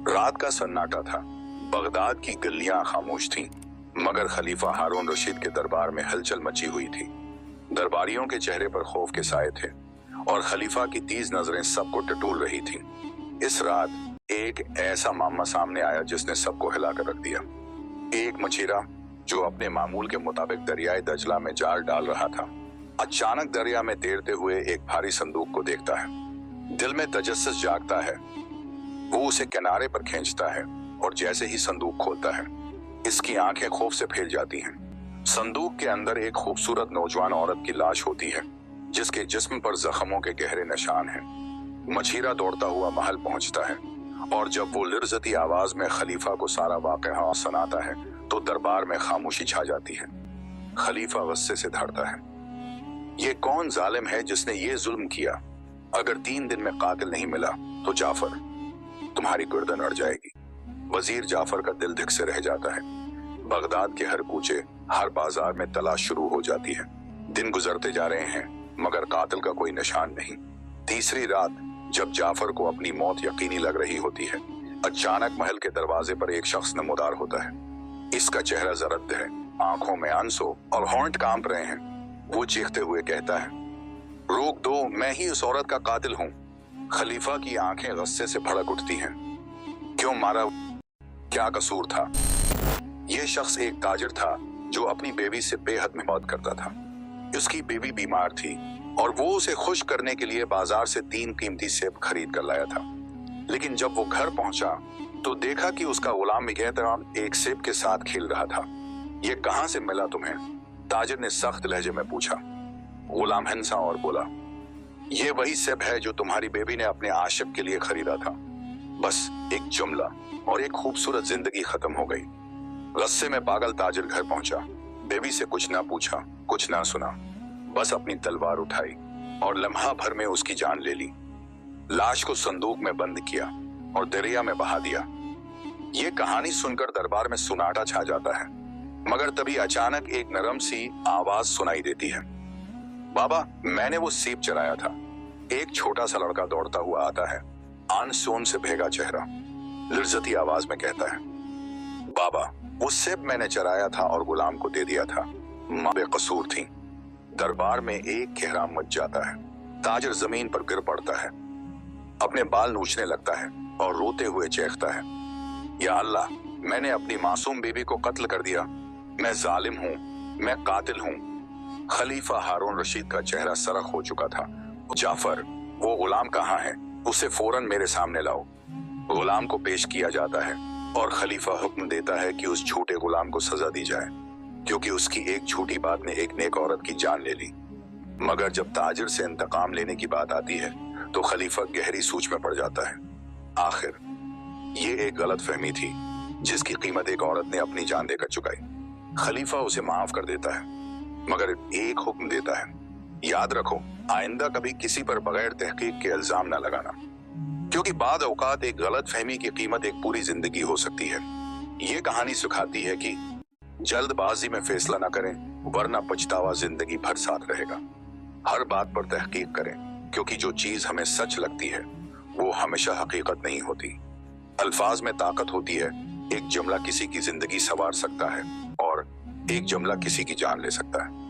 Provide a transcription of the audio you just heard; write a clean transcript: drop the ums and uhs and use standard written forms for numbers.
रात का सन्नाटा था। बगदाद की गलियां खामोश थीं, मगर खलीफा हारून रशीद के दरबार में हलचल मची हुई थी। दरबारियों के चेहरे पर खौफ के साए थे और खलीफा की तेज नजरें सबको टटोल रही थीं। इस रात एक ऐसा मामला सामने आया जिसने सबको हिलाकर रख दिया। एक मछिरा जो अपने मामूल के मुताबिक दरियाए दजला में जाल डाल रहा था, अचानक दरिया में तैरते हुए एक भारी संदूक को देखता है। दिल में तजस्सुस जागता है। वो उसे किनारे पर खींचता है और जैसे ही संदूक खोलता है, इसकी आंखें खौफ से फैल जाती हैं। संदूक के अंदर एक खूबसूरत नौजवान औरत की लाश होती है, जिसके जिस्म पर जख्मों के गहरे निशान हैं। मछिरा दौड़ता हुआ महल पहुंचता है और जब वो लिर्जती आवाज में खलीफा को सारा वाक़या सुनाता है तो दरबार में खामोशी छा जाती है। खलीफा गुस्से से धड़ता है। ये कौन जालिम है जिसने ये जुल्म किया? अगर 3 दिन में कातिल नहीं मिला तो जाफर, तुम्हारी गर्दन अड़ जाएगी। वजीर जाफर का दिल धिक से रह जाता है। बगदाद के हर कूचे, हर बाजार में तलाश शुरू हो जाती है। दिन गुजरते जा रहे हैं, मगर कातिल का कोई निशान नहीं। तीसरी रात जब जाफर को अपनी मौत यकीनी लग रही होती है, अचानक महल के दरवाजे पर एक शख्स नमूदार होता है। इसका चेहरा जरद है, आंखों में आंसू और होंठ कांप रहे हैं। वो चीखते हुए कहता है, रोक दो, मैं ही उस औरत का कातिल हूँ। खलीफा की आंखें गुस्से से भड़क उठती हैं। क्यों मारा? क्या कसूर था? ये शख्स एक ताजिर था जो अपनी बेबी से बेहद मोहब्बत करता था। उसकी बेबी बीमार थी और वो उसे खुश करने के लिए बाजार से 3 कीमती सेब खरीद कर लाया था। लेकिन जब वो घर पहुंचा तो देखा कि उसका गुलाम बिगैर एक सेब के साथ खेल रहा था। ये कहां से मिला तुम्हें? ताजिर ने सख्त लहजे में पूछा। गुलाम हंसा और बोला, ये वही सेब है जो तुम्हारी बेबी ने अपने आशिक के लिए खरीदा था। बस एक जुमला और एक खूबसूरत जिंदगी खत्म हो गई। गुस्से में पागल ताजिर घर पहुंचा। बेबी से कुछ ना पूछा, कुछ ना सुना, बस अपनी तलवार उठाई और लम्हा भर में उसकी जान ले ली। लाश को संदूक में बंद किया और दरिया में बहा दिया। ये कहानी सुनकर दरबार में सुनाटा छा जाता है, मगर तभी अचानक एक नरम सी आवाज सुनाई देती है। बाबा, मैंने वो सेब चराया था। एक छोटा सा लड़का दौड़ता हुआ आता है, आनसून से भीगा चेहरा, लिर्जती आवाज में कहता है, बाबा, वो सेब मैंने चराया था और गुलाम को दे दिया था। मां बेकसूर थी। दरबार में एक कोहराम मच जाता है। ताजिर जमीन पर गिर पड़ता है, अपने बाल नोचने लगता है और रोते हुए चीखता है, या अल्लाह, मैंने अपनी मासूम बीबी को कत्ल कर दिया। मैं जालिम हूँ, मैं कातिल हूँ। खलीफा हारून रशीद का चेहरा सरख हो चुका था। जाफर, वो गुलाम कहाँ है? उसे फौरन मेरे सामने लाओ। गुलाम को पेश किया जाता है और खलीफा हुक्म देता है कि उस झूठे गुलाम को सजा दी जाए, क्योंकि उसकी एक झूठी बात ने एक नेक औरत की जान ले ली। मगर जब ताजिर से इंतकाम लेने की बात आती है तो खलीफा गहरी सोच में पड़ जाता है। आखिर ये एक गलत फहमी थी जिसकी कीमत एक औरत ने अपनी जान देकर चुकाई। खलीफा उसे माफ कर देता है, मगर एक हुक्म देता है, याद रखो, आइंदा कभी किसी पर बगैर तहकीक के इल्जाम न लगाना, क्योंकि बाद औकात एक गलत फहमी की कीमत एक पूरी जिंदगी हो सकती है। ये कहानी सिखाती है कि जल्दबाजी में फैसला न करें, वरना पछतावा जिंदगी भर साथ रहेगा। हर बात पर तहकीक करें, क्योंकि जो चीज हमें सच लगती है वो हमेशा हकीकत नहीं होती। अल्फाज में ताकत होती है। एक जुमला किसी की जिंदगी संवार सकता है और एक जुमला किसी की जान ले सकता है।